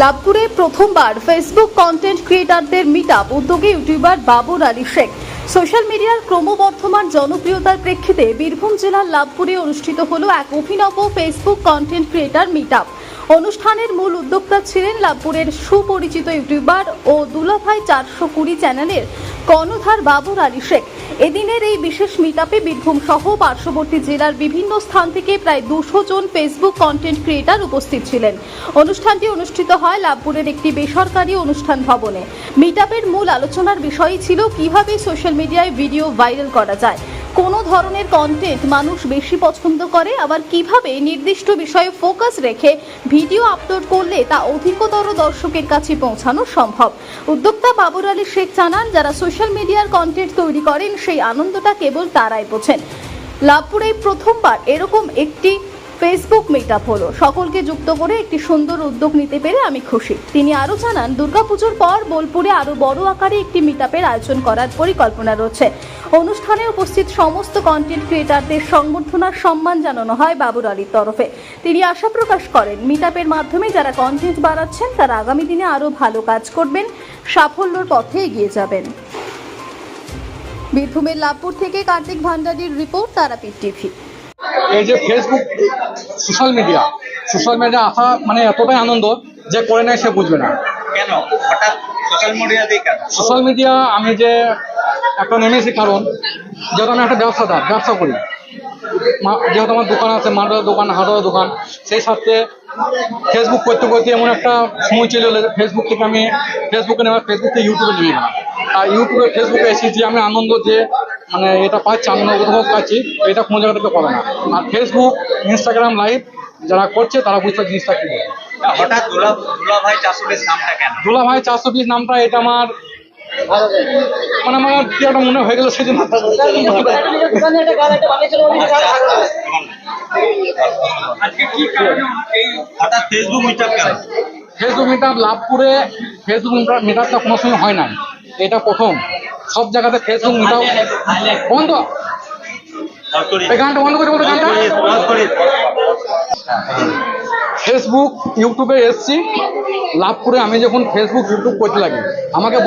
লাভপুরে প্রথমবার Facebook content ক্রিয়েটরদের meetup উদ্যোগে YouTuber Babur Ali Sheikh. Social মিডিয়ার ক্রমবর্ধমান জনপ্রিয়তার প্রেক্ষিতে বীরভূম জেলার লাভপুরে অনুষ্ঠিত হলো এক অভিনব ফেসবুক কন্টেন্ট ক্রিয়েটর মিটআপ। অনুষ্ঠানের মূল উদ্যোক্তা ছিলেন লাভপুরের সুপরিচিত ইউটিউবার ও দুলাভাই 420 চ্যানেলের কর্ণধার বাবর আলী শেখ। এদিনের এই বিশেষ মিটআপে বীরভূম সহ পার্শ্ববর্তী জেলার বিভিন্ন স্থান থেকে প্রায় 200 জন ফেসবুক কন্টেন্ট ক্রিয়েটর উপস্থিত ছিলেন। অনুষ্ঠানটি অনুষ্ঠিত হয় লাভপুরের একটি বেসরকারি অনুষ্ঠান ভবনে। মিটআপের মূল আলোচনার বিষয়ই ছিল কিভাবে সোশ্যাল মিডিয়ায় ভিডিও ভাইরাল করা যায়, কোন ধরনের কন্টেন্ট মানুষ বেশি পছন্দ করে, আবার কিভাবে নির্দিষ্ট বিষয়ে ফোকাস রেখে ভিডিও আপলোড করলে তা অধিকতর দর্শকের কাছে পৌঁছানো সম্ভব। উদ্যোক্তা বাবর আলী শেখ জানান, যারা সোশ্যাল মিডিয়ার কন্টেন্ট তৈরি করেন সেই আনন্দটা কেবল তারাই বোঝেন। লাভপুরে প্রথমবার এরকম একটি ফেসবুক মিটআপ হলো। সকলকে যুক্ত করে একটি সুন্দর উদ্যোগ নিতে পেরে আমি খুশি। তিনি আরও জানান, দুর্গাপুজোর পর বোলপুরে আরও বড় আকারে একটি মিটআপের আয়োজন করার পরিকল্পনা রয়েছে। অনুষ্ঠানে উপস্থিত সমস্ত কন্টেন্ট ক্রিয়েটরদের সংবর্ধনার সম্মান জানানো হয় বাবর আলীর তরফে। তিনি আশা প্রকাশ করেন, মিটআপের মাধ্যমে যারা কন্টেন্ট বানাচ্ছেন তারা আগামী দিনে আরও ভালো কাজ করবেন, সাফল্যের পথে এগিয়ে যাবেন। বীরভূমের লাভপুর থেকে কার্তিক ভান্ডারীর রিপোর্ট, তারাপীঠ টিভি। এই যে ফেসবুক সোশ্যাল মিডিয়া আসা মানে এতটাই আনন্দ যে করে নেয় সে বুঝবে না। কেন হঠাৎ সোশ্যাল মিডিয়াতেই কেন? সোশ্যাল মিডিয়া আমি যে একটা নেমেছি কারণ যেহেতু আমি একটা ব্যবসা করি, যেহেতু আমার দোকান আছে, মার্বেলের দোকান, হার্ডওয়্যার দোকান, সেই সাথে ফেসবুক করতে করতে এমন একটা সময় চলে এলো ফেসবুক থেকে আমি ফেসবুকে নেওয়া ফেসবুক থেকে ইউটিউবে নিয়ে গেলাম। আর ইউটিউবে ফেসবুকে এসে যে আমি আনন্দ যে মানে এটা পাচ্ছি, আনন্দ কোথাও পাচ্ছি, এটা কোনো জায়গা থেকে পাবে না। আর ফেসবুক, ইনস্টাগ্রাম লাইভ যারা করছে তারা বুঝতে জিনিসটা কি বলে। হঠাৎ দুলাভাই 420 নামটা কেন? দুলাভাই 420 নামটা এটা আমার মানে আমার কি একটা মনে হয়ে গেল সেদিন। হঠাৎ ফেসবুক মিটআপ কেন? ফেসবুক মিটআপ লাভপুরে ফেসবুক মিটআপটা কোনো সময় হয় না, এটা প্রথম। সব জায়গাতে ফেসবুক মিটআপ বন্ধ, এই গানটা বন্ধ করে বলো, গানটা। ফেসবুক ইউটিউবে এসছি লাভপুরে। আমি যখন ফেসবুক ইউটিউব করতে লাগি আমাকে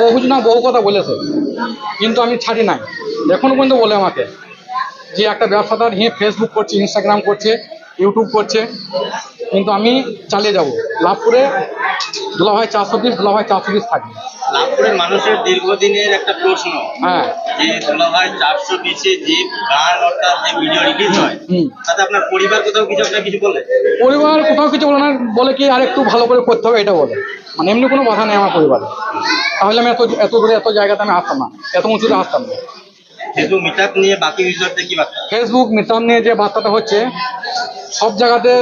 বহু কথা বলেছে, কিন্তু আমি ছাড়ি নাই। এখন পর্যন্ত বলে আমাকে যে একটা ব্যবসাদার ফেসবুক করছে, ইনস্টাগ্রাম করছে, ইউটিউব করছে, কিন্তু আমি চালিয়ে যাব। লাভপুরে দুলাভাই 420 থাকবে। লাভপুরের মানুষের দীর্ঘদিনের একটা প্রশ্ন, হ্যাঁ, যে দুলাভাই 420-এ যে গান অর্থাৎ যে ভিডিও রিলিজ হয় তাতে আপনার পরিবার কোথাও কিছু বলে? পরিবার কোথাও কিছু বলে না, বলে কি আর একটু ভালো করে করতে হবে, এটা বলে। মানে এমনি কোনো বাধা নেই আমার পরিবারে। তাহলে আমি এত দূরে এত জায়গাতে আমি আসতাম না, এত উঁচুতে আসতাম না। ফেসবুক মিটআপ নিয়ে বাকি ইউজারদের কি বার্তা? ফেসবুক মিটআপ নিয়ে যে বার্তাটা হচ্ছে, সব জায়গাতে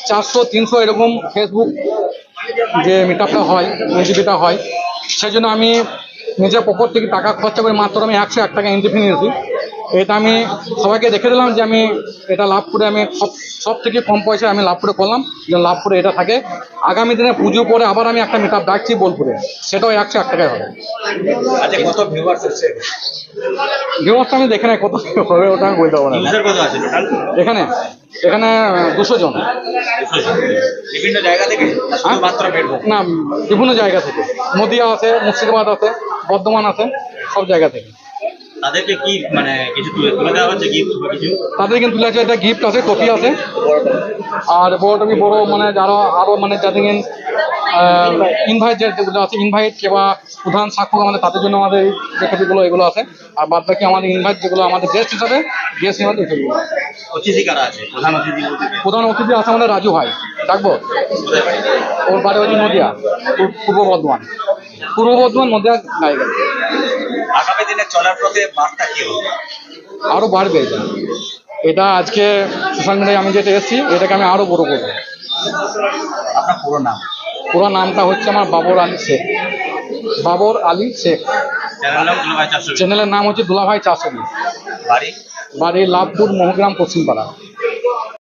400-300 এরকম ফেসবুক যে মিটআপটা হয়, এনজিপিটা হয়, সেই জন্য আমি নিজের পকেট থেকে টাকা খরচা করে মাত্র আমি 101 টাকা এন্ট্রি ফি নিয়েছি। এটা আমি সবাইকে দেখে দিলাম যে আমি এটা লাভপুরে আমি সব থেকে কম পয়সায় আমি লাভপুরে করলাম, যে লাভপুরে এটা থাকে। আগামী দিনে পুজো পরে আবার আমি একটা মিটআপ ডাকছি বোলপুরে, সেটাও 101 টাকায় হবে। আচ্ছা, কত ভিউয়ার্স হচ্ছে? ভিউয়ার্সটা আমি দেখে নাই কত হবে, ওটা আমি বলতে পারবো না। ইউজার কত আছে টোটাল? এখানে 200 জন। বিভিন্ন জায়গা থেকে মাত্র ফেসবুক না, বিভিন্ন জায়গা থেকে, নদিয়া আছে, মুর্শিদাবাদ আছে, বর্ধমান আছে, সব জায়গা থেকে। তাদেরকে কি মানে কিছু তুলে দেওয়া হচ্ছে, গিফট কিছু? তাদের কিন্তু তুলে আছে, একটা গিফট আছে, ট্রফি আছে, আর বড় মানে যারা আরো মানে যাদের ইনভাইট যেগুলো আছে, ইনভাইট কিংবা প্রধান সাক্ষর আমাদের তাদের জন্য আমাদের যে ট্রফিগুলো এগুলো আছে। আর বাদ বাকি আমাদের ইনভাইট যেগুলো আমাদের গেস্ট হিসাবে এগুলো। অতিথি কারা আছে? প্রধান অতিথি আছে আমাদের রাজু ভাই, ডাকবো। ওর বাড়ি হচ্ছে নদিয়া, পূর্ব বর্ধমান নদিয়া গায়ে। আগামী দিনে চলার পথে বার্তা কি হবে? আরো বাড়বে এটা আজকে সোশ্যাল মিডিয়ায় আমি যেটা এসেছি এটাকে আমি আরো বড় করবো। আপনার পুরো নামটা হচ্ছে আমার বাবর আলী শেখ। চ্যানেলের নাম চ্যানেলের নাম হচ্ছে দুলাভাই 420। বাড়ি? বাড়ি লাভপুর, মহগ্রাম, পশ্চিমপাড়া।